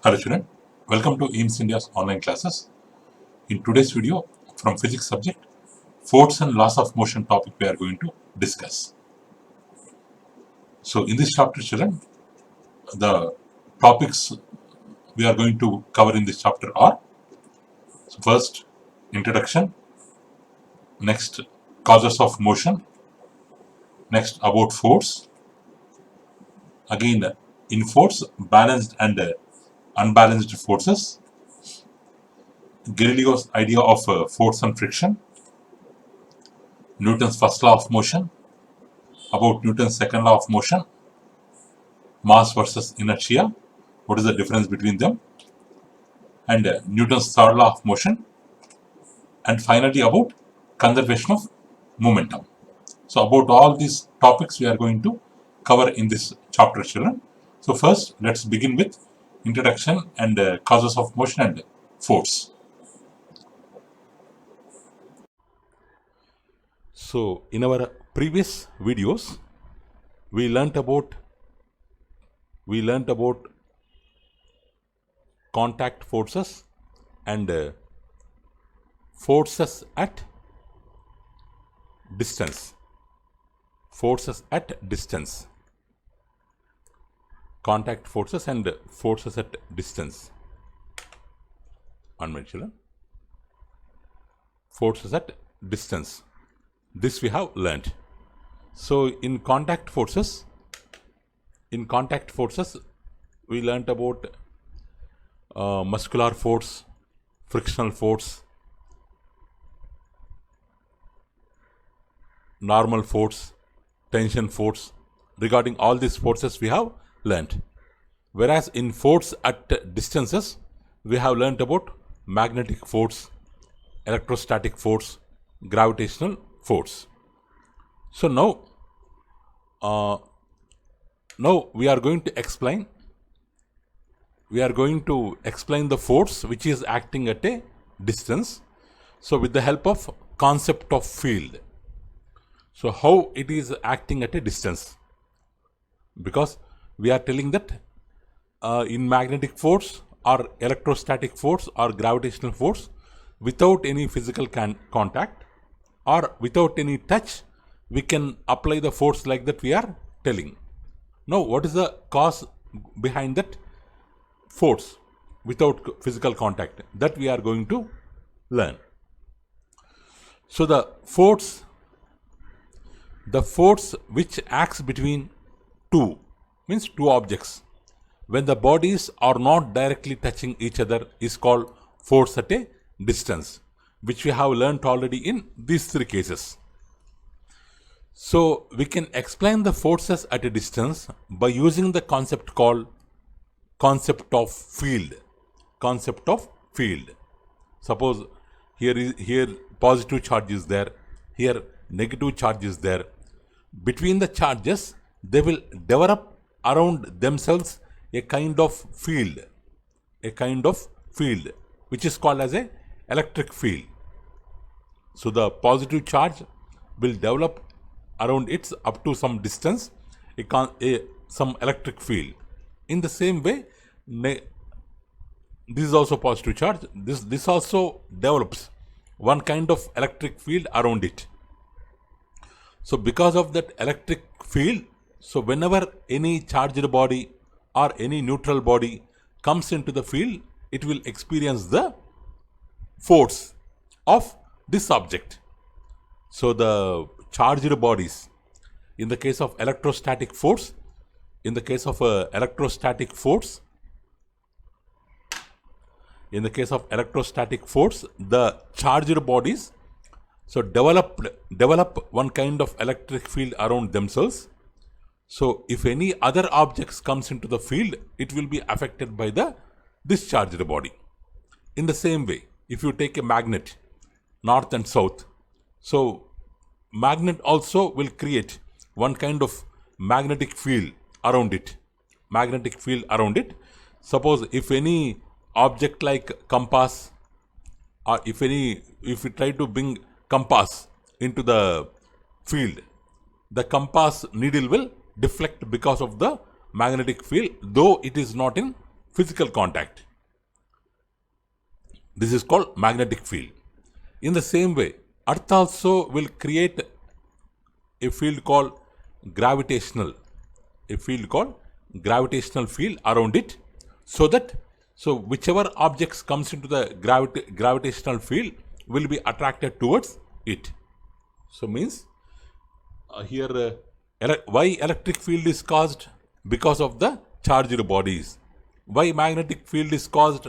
Hello student, welcome to EAMS India's online classes. In today's video from physics subject, force and laws of motion topic we are going to discuss. So in this chapter children, the topics we are going to cover in this chapter are first introduction, next causes of motion, next about force, again in force, balanced and unbalanced forces, Galileo's idea of force and friction, Newton's first law of motion, about Newton's second law of motion, mass versus inertia, what is the difference between them, and Newton's third law of motion, and finally about conservation of momentum. So about all these topics we are going to cover in this chapter children. So first let's begin with introduction and causes of motion and force. So in our previous videos we learnt about contact forces and forces at distance. Contact forces and forces at distance. Forces at distance. This we have learnt. So in contact forces we learnt about muscular force, frictional force, normal force, tension force. Regarding all these forces we have learnt. Whereas in force at distances we have learnt about magnetic force, electrostatic force, gravitational force. So now we are going to explain the force which is acting at a distance. So with the help of concept of field. So how it is acting at a distance? Because we are telling that in magnetic force or electrostatic force or gravitational force, without any physical contact or without any touch, we can apply the force like that we are telling. Now what is the cause behind that force without physical contact? That we are going to learn. So the force which acts between two objects when the bodies are not directly touching each other is called force at a distance, which we have learnt already in these three cases. So we can explain the forces at a distance by using the concept called concept of field. Suppose here positive charge is there, here negative charge is there. Between the charges they will develop around themselves a kind of field which is called as a electric field. So the positive charge will develop around it up to some distance some electric field. In the same way, this is also positive charge. This also develops one kind of electric field around it. So because of that electric field, so whenever any charged body or any neutral body comes into the field, it will experience the force of this object. So the charged bodies, in the case of electrostatic force, the charged bodies so develop one kind of electric field around themselves. So if any other objects comes into the field, it will be affected by the discharged body. In the same way, if you take a magnet, north and south, so magnet also will create one kind of magnetic field around it. Suppose if any object like compass, or if we try to bring compass into the field, the compass needle will deflect because of the magnetic field, though it is not in physical contact. This is called magnetic field. In the same way, Earth also will create a field called gravitational, field around it, so that whichever objects comes into the gravitational field will be attracted towards it. So means why electric field is caused? Because of the charged bodies. Why magnetic field is caused?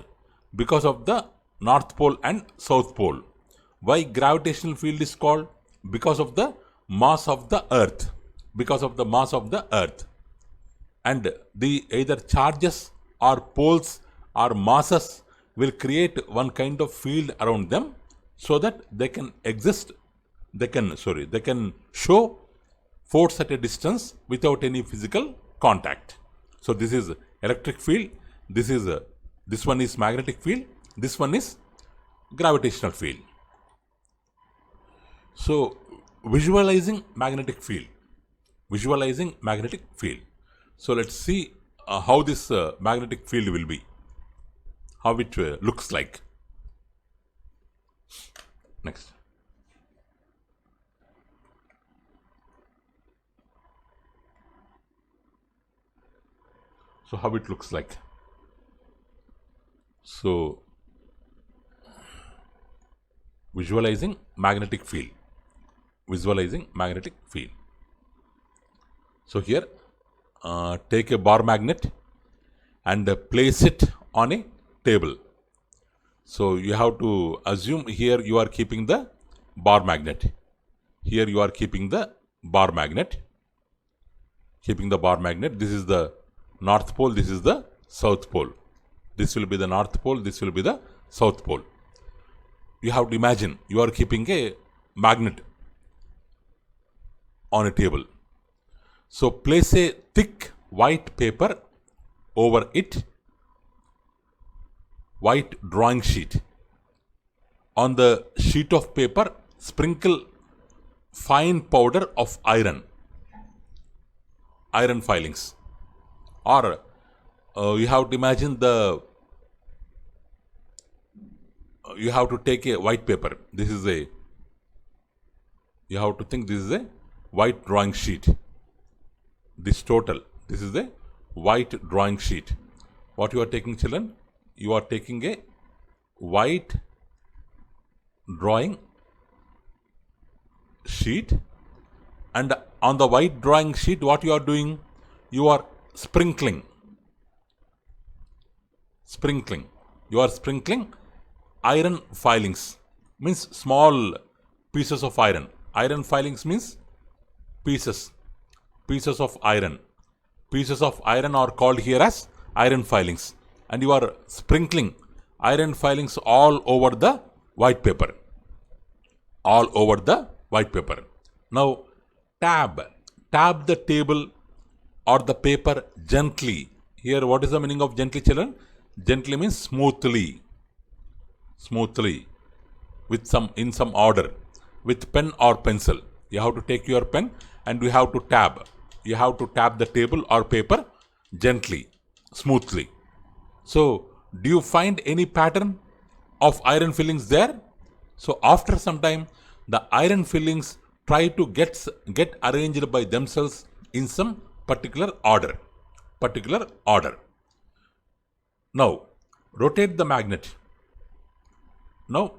Because of the North Pole and South Pole. Why gravitational field is called? Because of the mass of the Earth. And the either charges or poles or masses will create one kind of field around them, so that they can show force at a distance without any physical contact. So this is electric field, this one is magnetic field, this one is gravitational field. So visualizing magnetic field. So let's see how this magnetic field will be, how it looks like. Next. So how it looks like. So visualizing magnetic field. So here take a bar magnet and place it on a table. So you have to assume here you are keeping the bar magnet. This is the North Pole, this is the South Pole. This will be the North Pole, this will be the South Pole. You have to imagine you are keeping a magnet on a table. So place a thick white paper over it, white drawing sheet. On the sheet of paper, sprinkle fine powder of iron filings. Or you have to imagine you have to take a white paper. You have to think this is a white drawing sheet. This is a white drawing sheet. What you are taking, children? You are taking a white drawing sheet, and on the white drawing sheet, what you are doing? You are sprinkling. You are sprinkling iron filings, means small pieces of iron. Iron filings means pieces of iron. Pieces of iron are called here as iron filings, and you are sprinkling iron filings all over the white paper. Now tap the table or the paper gently. Here, what is the meaning of gently, children? Gently means smoothly, in some order, with pen or pencil. You have to take your pen and you have to tap. You have to tap the table or paper gently, smoothly. So, do you find any pattern of iron fillings there? So, after some time, the iron fillings try to get arranged by themselves in some particular order. Now, rotate the magnet. Now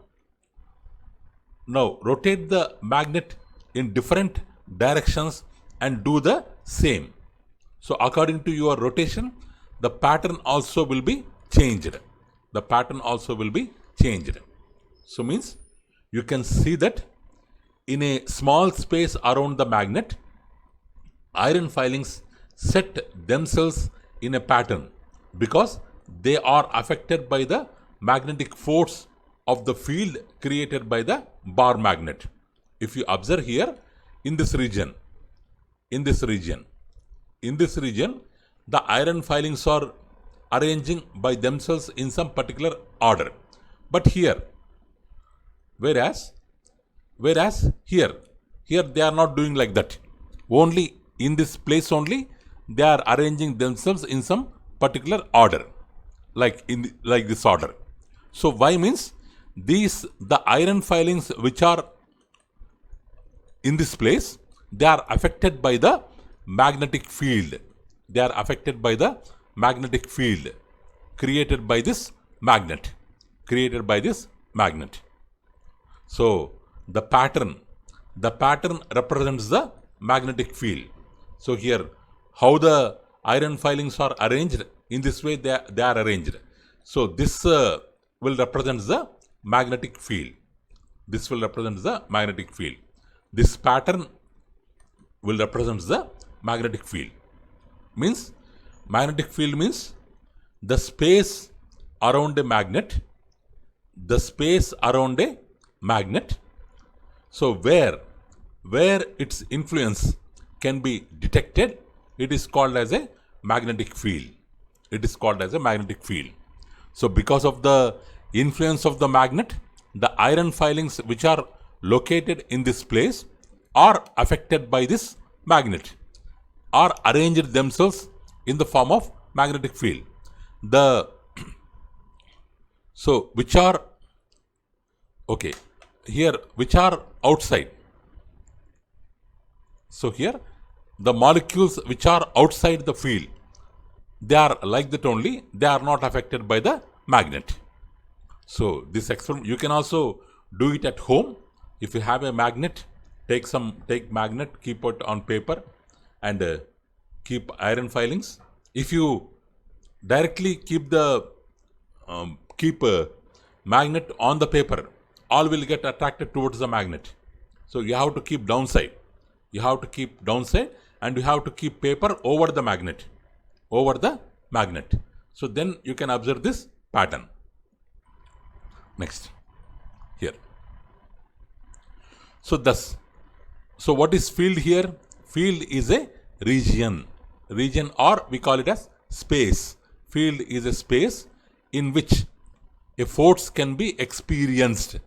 rotate the magnet in different directions and do the same. So according to your rotation, the pattern also will be changed. So means you can see that in a small space around the magnet, iron filings set themselves in a pattern because they are affected by the magnetic force of the field created by the bar magnet. If you observe here, in this region, the iron filings are arranging by themselves in some particular order. But here, whereas here they are not doing like that. Only in this place only they are arranging themselves in some particular order. like this order. So why means the iron filings which are in this place, they are affected by the magnetic field. They are affected by the magnetic field created by this magnet. Created by this magnet. So the pattern represents the magnetic field. So here, how the iron filings are arranged, in this way they are arranged. So this will represent the magnetic field. This will represent the magnetic field. This pattern will represent the magnetic field. Means, magnetic field means the space around a magnet. The space around a magnet. So where its influence can be detected, it is called as a magnetic field. It is called as a magnetic field. So because of the influence of the magnet, the iron filings which are located in this place are affected by this magnet, are arranged themselves in the form of magnetic field. So which are here, which are outside. So here, the molecules which are outside the field, they are like that only, they are not affected by the magnet. So this experiment, you can also do it at home. If you have a magnet, take magnet, keep it on paper and keep iron filings. If you directly keep the magnet on the paper, all will get attracted towards the magnet. So you have to keep downside. You have to keep downside and you have to keep paper over the magnet. Over the magnet. So then you can observe this pattern. Next. Here. So what is field here? Field is a region. Region, or we call it as space. Field is a space in which a force can be experienced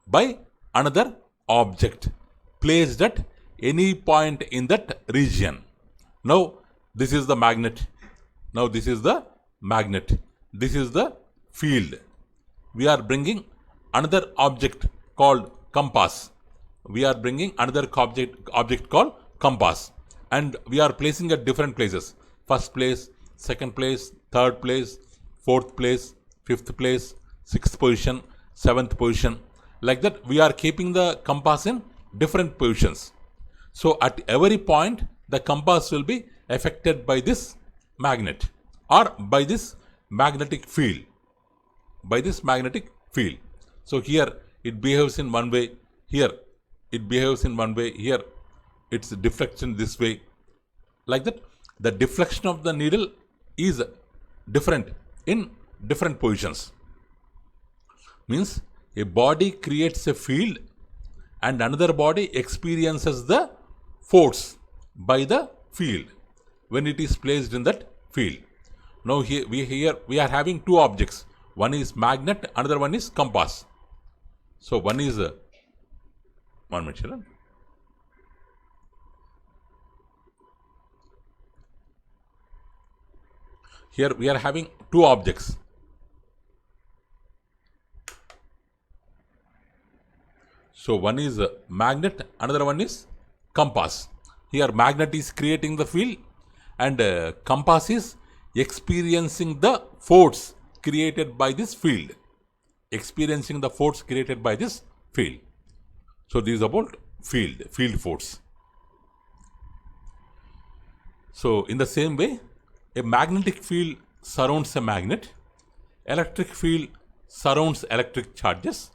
by another object placed at any point in that region. Now this is the magnet. Now this is the magnet. This is the field. We are bringing another object called compass. We are bringing another object called compass, and we are placing at different places. First place, second place, third place, fourth place, fifth place, sixth position, seventh position. Like that, we are keeping the compass in different positions. So at every point, the compass will be affected by this magnet or by this magnetic field. By this magnetic field. So here it behaves in one way. Here it behaves in one way. Here it's deflection this way. Like that, the deflection of the needle is different in different positions. Means a body creates a field and another body experiences the force by the field when it is placed in that field. Now here we are having two objects. One is magnet, another one is compass. So one is one minute, children. Here we are having two objects. So one is magnet, another one is compass. Here magnet is creating the field and compass is experiencing the force created by this field. Experiencing the force created by this field. So this is about field force. So in the same way, a magnetic field surrounds a magnet. Electric field surrounds electric charges.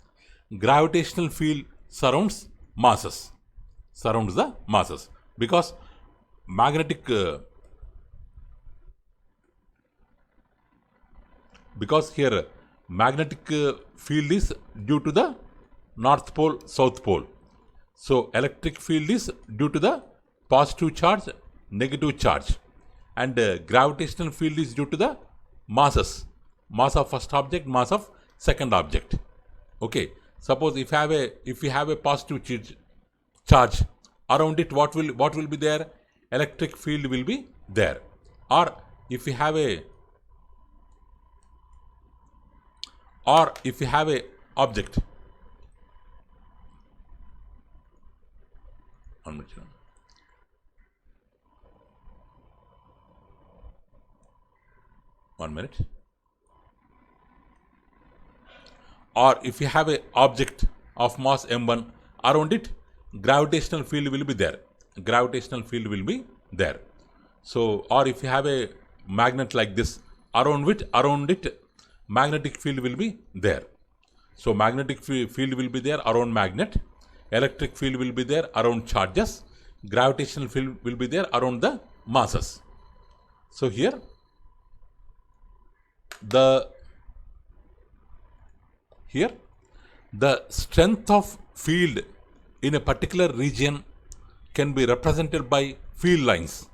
Gravitational field surrounds masses. Surrounds the masses. Because because here magnetic field is due to the north pole, south pole. So electric field is due to the positive charge, negative charge. And gravitational field is due to the masses. Mass of first object, mass of second object. Okay. Suppose if we have a positive charge around it, what will be there? Electric field will be there. Or if we have a or if you have a object. One minute. One minute. Or if you have a object of mass m1 around it, gravitational field will be there. Gravitational field will be there. So, or if you have a magnet like this, around it, magnetic field will be there. So, magnetic field will be there around magnet, electric field will be there around charges, gravitational field will be there around the masses. So, here the strength of field in a particular region can be represented by field lines.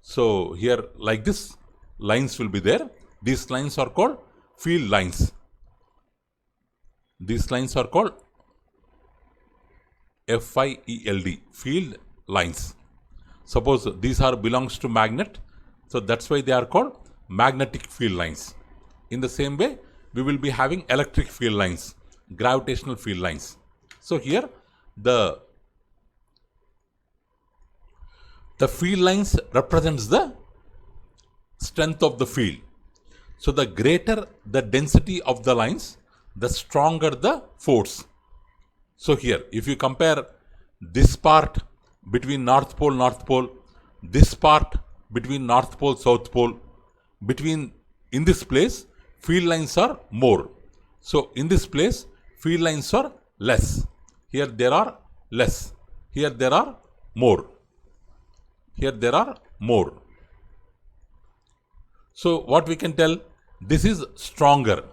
So here, like this, lines will be there. These lines are called field lines. These lines are called FIELD, field lines. Suppose these are belongs to magnet, so that's why they are called magnetic field lines. In the same way, we will be having electric field lines, gravitational field lines. So here the field lines represents the strength of the field. So the greater the density of the lines, the stronger the force. So here, if you compare this part between North Pole, this part between North Pole, South Pole, in this place, field lines are more. So in this place, field lines are less. Here there are less. Here there are more. So what we can tell, this is stronger.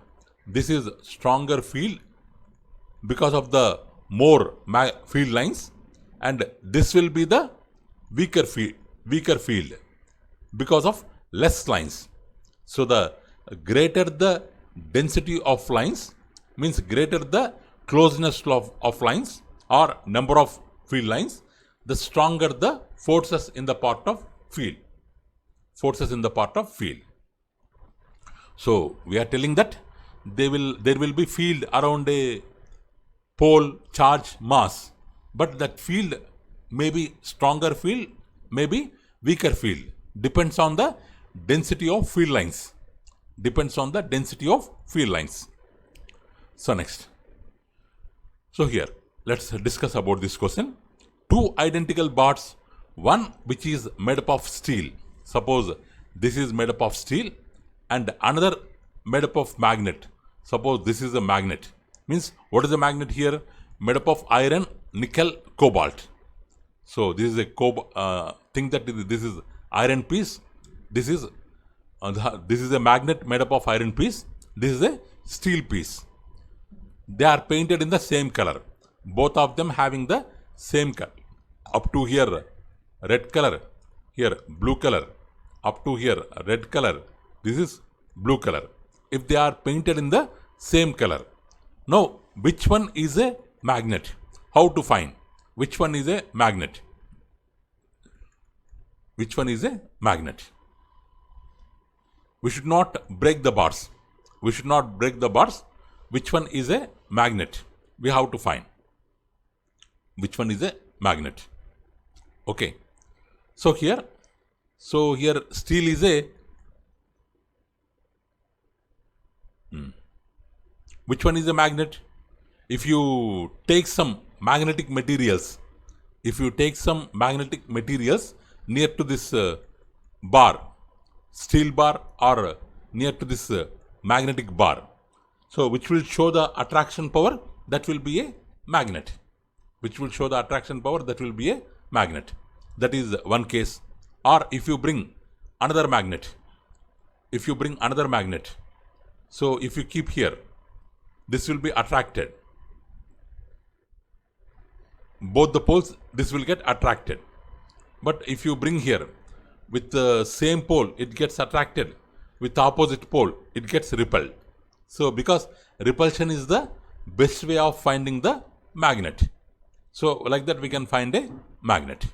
This is stronger field because of the more field lines, and this will be the weaker field because of less lines. So the greater the density of lines means greater the closeness of lines or number of field lines, the stronger the forces in the part of field. So we are telling that there will be field around a pole, charge, mass, but that field may be stronger field, may be weaker field, depends on the density of field lines. So next. So here, let's discuss about this question. Two identical bars, one which is made up of steel. Suppose this is made up of steel and another made up of magnet. Suppose this is a magnet. Means what is the magnet here? Made up of iron, nickel, cobalt. So this is a think that this is iron piece. This is a magnet made up of iron piece. This is a steel piece. They are painted in the same color. Both of them having the same color. Up to here red color, here blue color. Up to here red color. This is blue color. If they are painted in the same color. Now, which one is a magnet? How to find? Which one is a magnet? We should not break the bars. Which one is a magnet? We have to find which one is a magnet. Okay. So here steel is a which one is a magnet? If you take some magnetic materials, near to this bar, steel bar, or near to this magnetic bar, so which will show the attraction power, that will be a magnet. That is one case. Or if you bring another magnet, so if you keep here, this will be attracted. Both the poles, this will get attracted. But if you bring here, with the same pole, it gets attracted. With the opposite pole, it gets repelled. So because repulsion is the best way of finding the magnet. So like that we can find a magnet.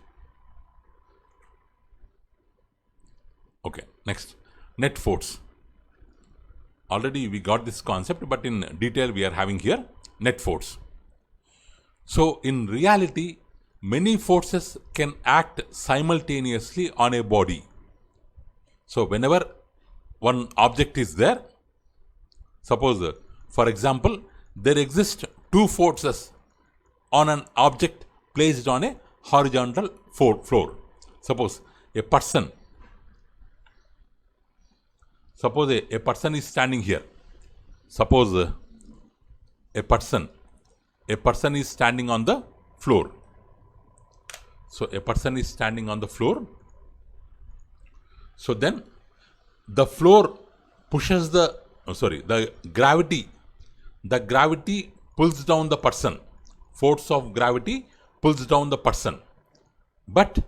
Okay, next. Net force. Already we got this concept, but in detail we are having here net force. So in reality, many forces can act simultaneously on a body. So whenever one object is there, suppose for example, there exist two forces on an object placed on a horizontal floor. Suppose a person is standing here. Suppose a person is standing on the floor. So a person is standing on the floor. So then the floor pushes the gravity pulls down the person. Force of gravity pulls down the person. But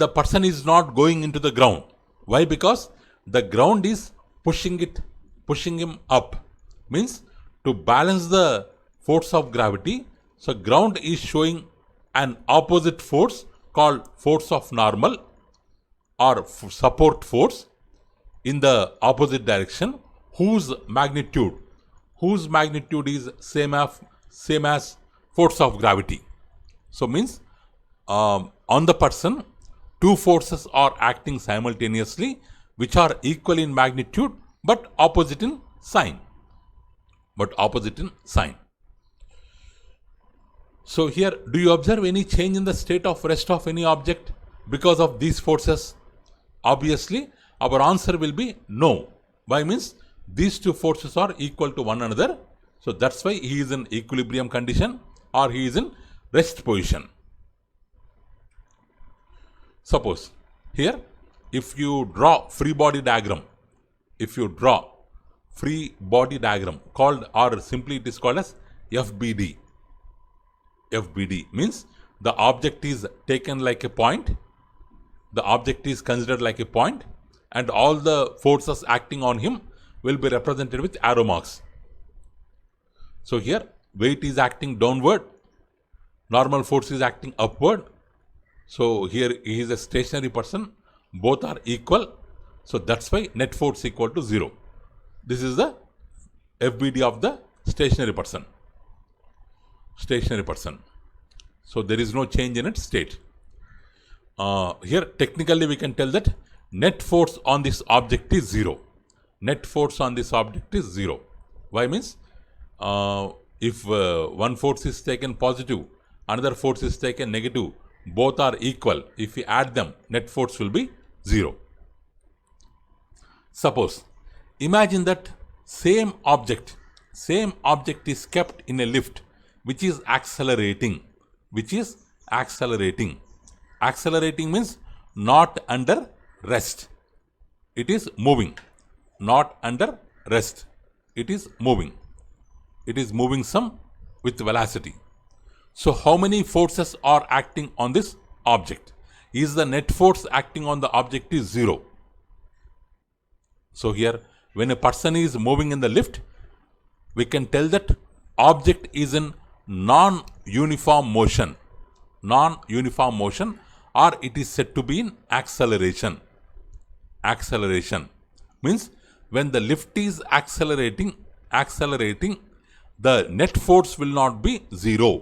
the person is not going into the ground. Why? Because the ground is pushing him up. Means to balance the force of gravity, so ground is showing an opposite force called force of normal or support force in the opposite direction, whose magnitude is same as force of gravity. So means on the person, two forces are acting simultaneously, which are equal in magnitude but opposite in sign. So here, do you observe any change in the state of rest of any object because of these forces? Obviously, our answer will be no. Why? Means these two forces are equal to one another. So that's why he is in equilibrium condition or he is in rest position. Suppose here, if you draw free body diagram called, or simply it is called as FBD. FBD means the object is taken like a point, the object is considered like a point, and all the forces acting on him will be represented with arrow marks. So here weight is acting downward, normal force is acting upward. So here he is a stationary person, both are equal. So that's why net force equal to 0. This is the FBD of the stationary person. So there is no change in its state. Here technically we can tell that net force on this object is 0. Why? Means if one force is taken positive, another force is taken negative, both are equal. If we add them, net force will be 0. Suppose, imagine that same object is kept in a lift which is accelerating. Accelerating means not under rest. It is moving. Not under rest. It is moving. It is moving some with velocity. So how many forces are acting on this object? Is the net force acting on the object is 0. So here, when a person is moving in the lift, we can tell that object is in non-uniform motion, or it is said to be in acceleration. Acceleration means when the lift is accelerating, the net force will not be 0.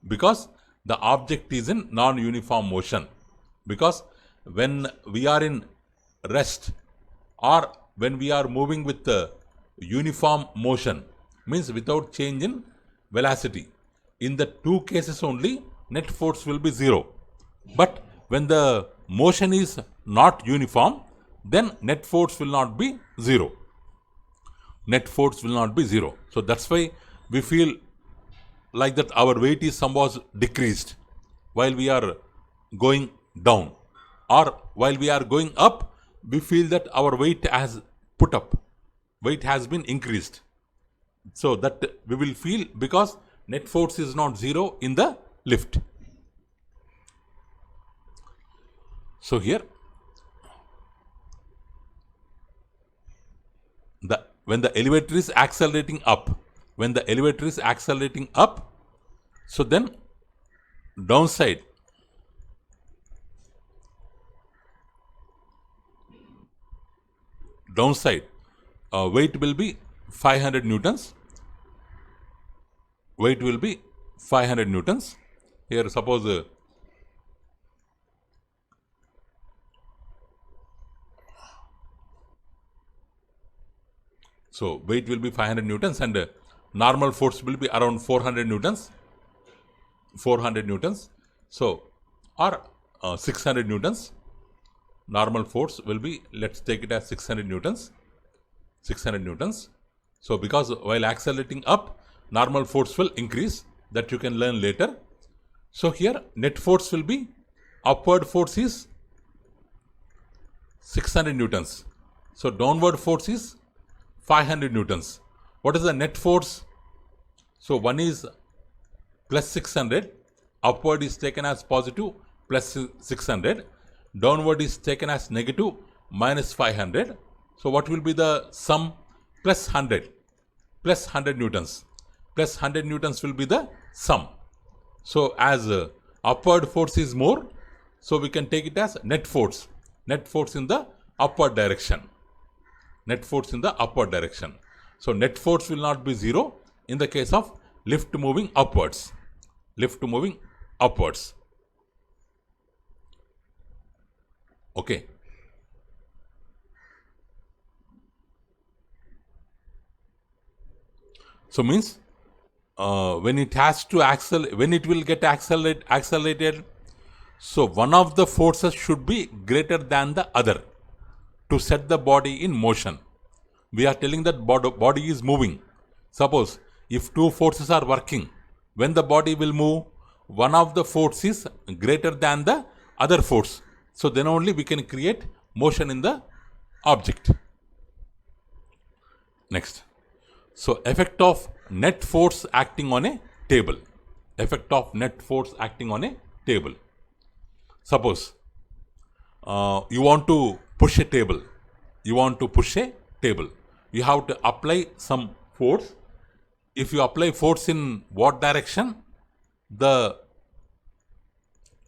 Because the object is in non-uniform motion. Because when we are in rest or when we are moving with the uniform motion, means without change in velocity, in the two cases only net force will be 0. But when the motion is not uniform, then net force will not be 0. So that's why we feel like that our weight is somewhat decreased while we are going down, or while we are going up, we feel that our weight has been increased. So that we will feel because net force is not 0 in the lift. So here, when the elevator is accelerating up, so then downside, downside, weight will be 500 newtons. Weight will be 500 newtons. Here suppose so weight will be 500 newtons and normal force will be around 400 newtons. 400 newtons. So, or 600 newtons. Normal force will be, let's take it as 600 newtons. 600 newtons. So, because while accelerating up, normal force will increase. That you can learn later. So, here net force will be, upward force is 600 newtons. So, downward force is 500 newtons. What is the net force? So, one is plus 600, upward is taken as positive plus 600, downward is taken as negative minus 500. So, what will be the sum? Plus 100, plus 100 newtons, plus 100 newtons will be the sum. So, as upward force is more, so we can take it as net force in the upward direction. Net force in the upward direction. So, net force will not be 0 in the case of lift moving upwards. Lift moving upwards. Okay. So, means when it has to accelerate, when it will get accelerated, so one of the forces should be greater than the other to set the body in motion. We are telling that body is moving. Suppose if two forces are working, when the body will move, one of the force is greater than the other force. So then only we can create motion in the object. Next. So effect of net force acting on a table. Effect of net force acting on a table. Suppose you want to push a table. You want to push a table. You have to apply some force. If you apply force in what direction, the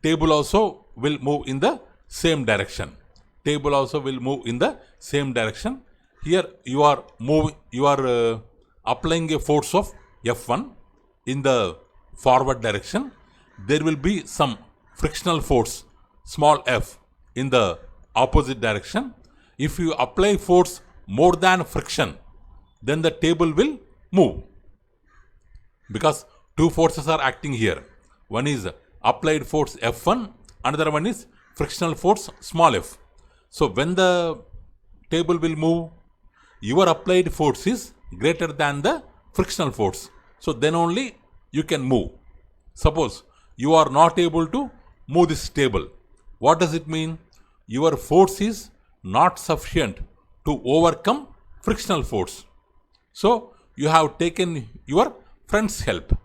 table also will move in the same direction. Table also will move in the same direction. Here you are applying a force of F1 in the forward direction. There will be some frictional force, small f, in the opposite direction. If you apply force more than friction, then the table will move. Because two forces are acting here. One is applied force F1, another one is frictional force small f. So when the table will move, your applied force is greater than the frictional force. So then only you can move. Suppose you are not able to move this table. What does it mean? Your force is not sufficient to overcome frictional force. So you have taken your friend's help.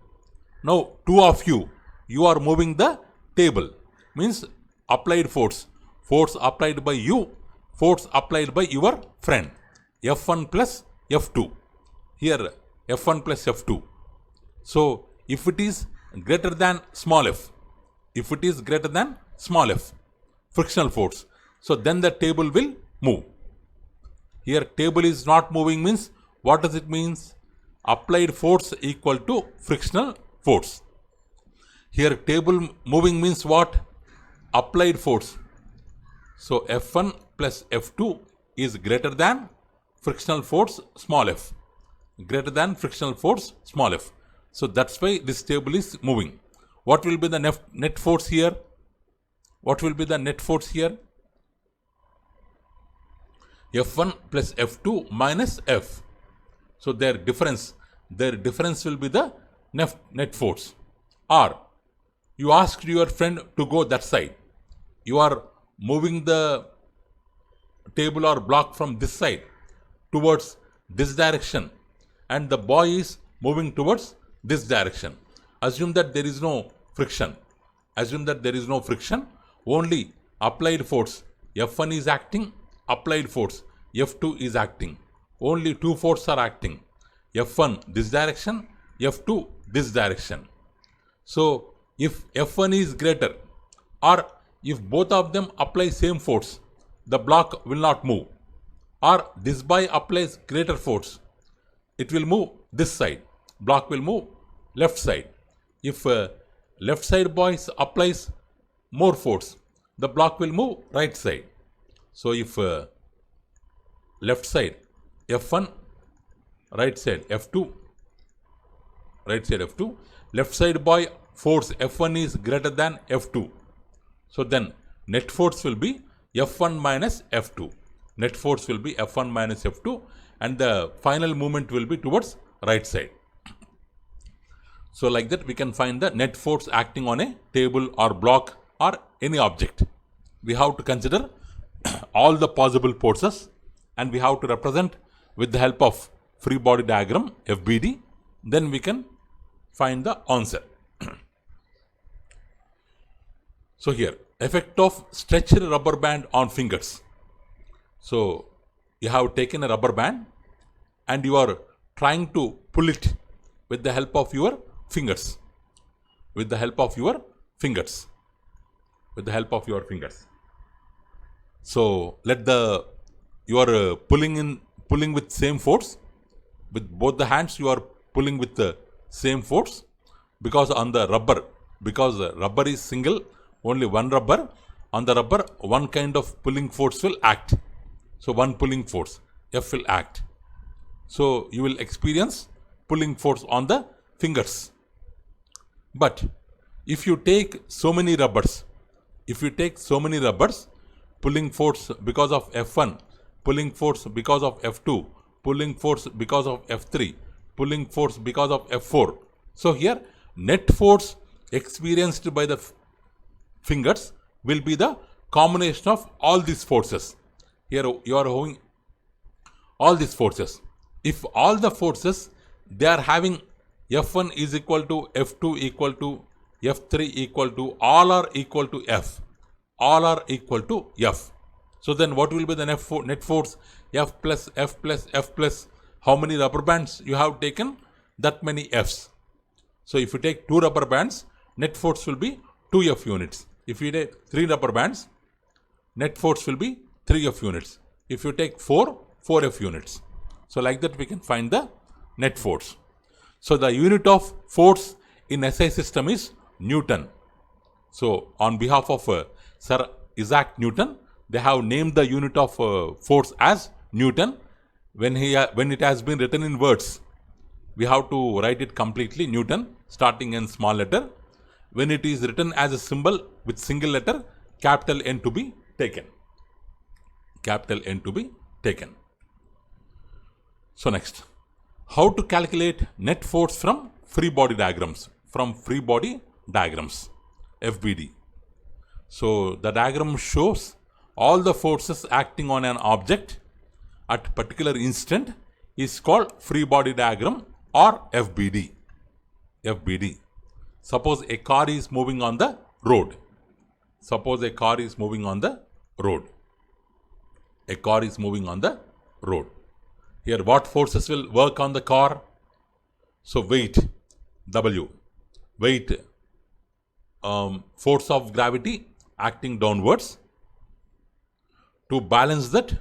Now two of you are moving the table. Means applied force. Force applied by you, force applied by your friend. F1 plus F2. Here F1 plus F2. So if it is greater than small f, if it is greater than small f, frictional force, so then the table will move. Here table is not moving means what does it means? Applied force equal to frictional force. Here table moving means what? Applied force. So F1 plus F2 is greater than frictional force small f. Greater than frictional force small f. So that's why this table is moving. What will be the net force here? What will be the net force here? F1 plus F2 minus F. So their difference will be the net force. Or you asked your friend to go that side. You are moving the table or block from this side towards this direction, and the boy is moving towards this direction. Assume that there is no friction. Assume that there is no friction. Only applied force F1 is acting, applied force F2 is acting. Only two forces are acting. F1 this direction, F2 this direction. So if F1 is greater, or if both of them apply same force, the block will not move. or this boy applies greater force, it will move this side. Block will move left side. If left side boy applies more force, the block will move right side. So if left side F1, right side F2, left side boy force F1 is greater than F2. So then net force will be F1 minus F2. Net force will be F1 minus F2 and the final movement will be towards right side. So like that we can find the net force acting on a table or block or any object. We have to consider all the possible forces and we have to represent with the help of free body diagram FBD. Then we can find the answer. So here, effect of stretched rubber band on fingers. So you have taken a rubber band and you are trying to pull it with the help of your fingers. You So you are pulling with same force. With both the hands you are pulling with the same force because the rubber is single, only one rubber. On the rubber, one kind of pulling force will act. So one pulling force, F, will act. So you will experience pulling force on the fingers. But if you take so many rubbers, pulling force because of F1, pulling force because of F2, pulling force because of F3, pulling force because of F4. So here net force experienced by the fingers will be the combination of all these forces. Here you are having all these forces. If all the forces they are having F1 is equal to F2 equal to F3 equal to, all are equal to F. So then what will be the net force? F plus F plus F plus. How many rubber bands you have taken? That many F's. So if you take 2 rubber bands, net force will be 2 F units. If you take 3 rubber bands, net force will be 3 F units. If you take 4 F units. So like that we can find the net force. So the unit of force in SI system is Newton. So on behalf of Sir Isaac Newton, they have named the unit of force as Newton. When it has been written in words, we have to write it completely Newton, starting in small letter. When it is written as a symbol with single letter, capital N to be taken. So next, how to calculate net force from free body diagrams? FBD. So the diagram shows all the forces acting on an object at particular instant is called free body diagram or FBD. Suppose a car is moving on the road. Here what forces will work on the car? So weight, W. Force of gravity acting downwards. To balance that,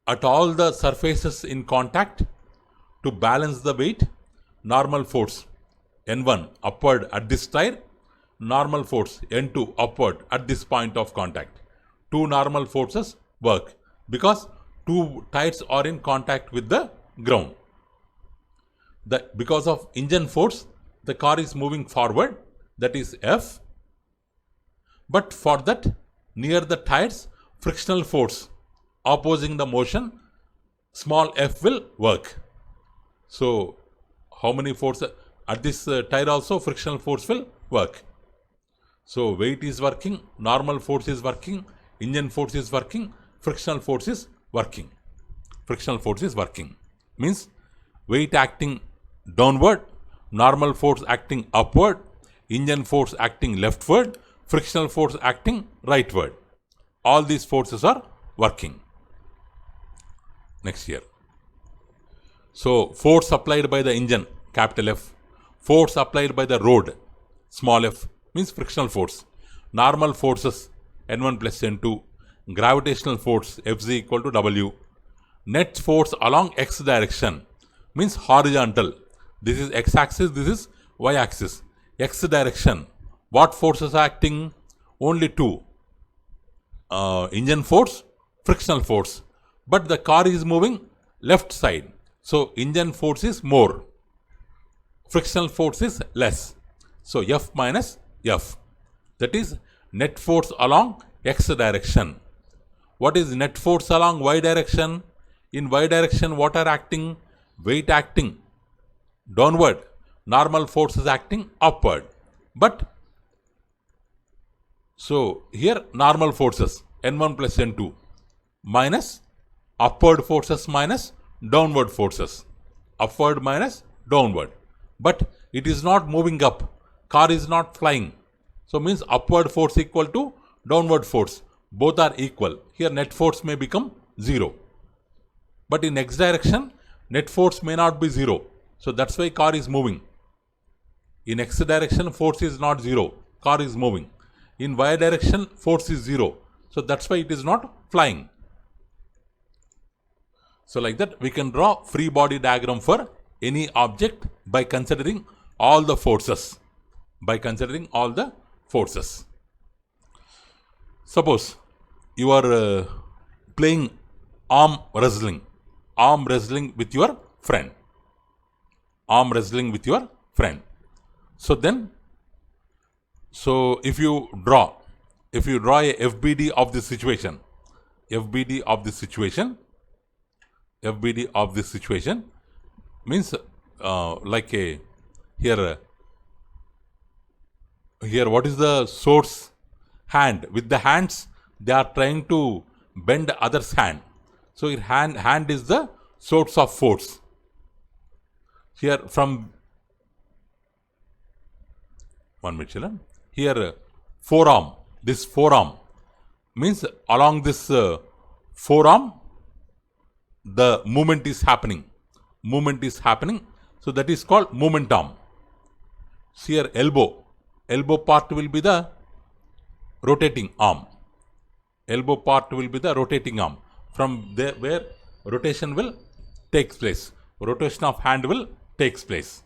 at all the surfaces in contact, to balance the weight, normal force N1 upward at this tire, normal force N2 upward at this point of contact. 2 normal forces work because 2 tires are in contact with the ground. Because of engine force, the car is moving forward, that is F. But for that, near the tires, frictional force opposing the motion, small f will work. So how many forces? At this tire also frictional force will work. So weight is working, normal force is working, engine force is working, frictional force is working. Means weight acting downward, normal force acting upward, engine force acting leftward, frictional force acting rightward. All these forces are working. Next here. So force applied by the engine, capital F. Force applied by the road, small f, means frictional force. Normal forces N1 plus N2, gravitational force Fz equal to W. Net force along x direction means horizontal. This is x-axis, this is y-axis. X direction. What forces are acting? Only two. Engine force, frictional force. But the car is moving left side. So engine force is more. Frictional force is less. So F minus F. That is net force along x direction. What is net force along y direction? In y direction, what are acting? Weight acting downward. Normal force is acting upward. But so here normal forces N1 plus N2 minus upward forces minus downward forces. Upward minus downward. But it is not moving up. Car is not flying. So means upward force equal to downward force. Both are equal. Here net force may become 0. But in x direction, net force may not be 0. So that's why car is moving. In x direction, force is not 0. Car is moving. In y direction, force is 0. So that's why it is not flying. So like that, we can draw free body diagram for any object by considering all the forces. Suppose you are playing arm wrestling with your friend. So if you draw a FBD of this situation, means like a here what is the source hand? With the hands they are trying to bend other's hand. So your hand is the source of force. Here from one minute children. Here forearm. This forearm means along this forearm the movement is happening. So that is called movement arm. See here elbow part will be the rotating arm. From there where rotation will take place. Rotation of hand will take place.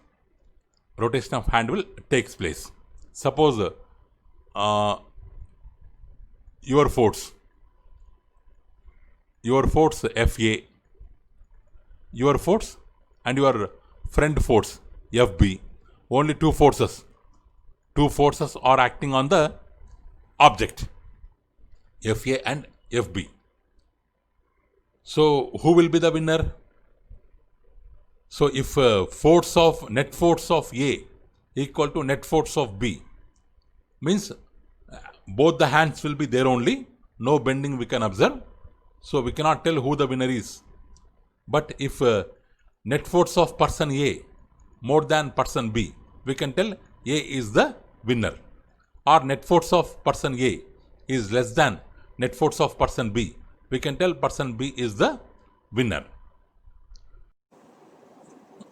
Suppose your force FA, your force and your friend force FB. Only two forces are acting on the object, FA and FB. So who will be the winner? So if net force of A equal to net force of B, means both the hands will be there only, no bending we can observe. So we cannot tell who the winner is. But if net force of person A more than person B, we can tell A is the winner. Or net force of person A is less than net force of person B, we can tell person B is the winner.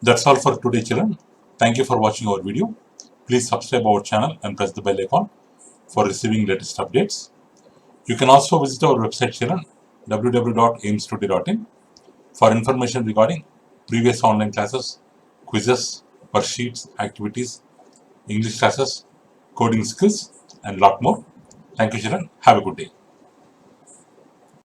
That's all for today, children. Thank you for watching our video. Please subscribe our channel and press the bell icon for receiving latest updates. You can also visit our website, children, www.aimstoday.in, for information regarding previous online classes, quizzes, worksheets, activities, English classes, coding skills, and lot more. Thank you, children. Have a good day.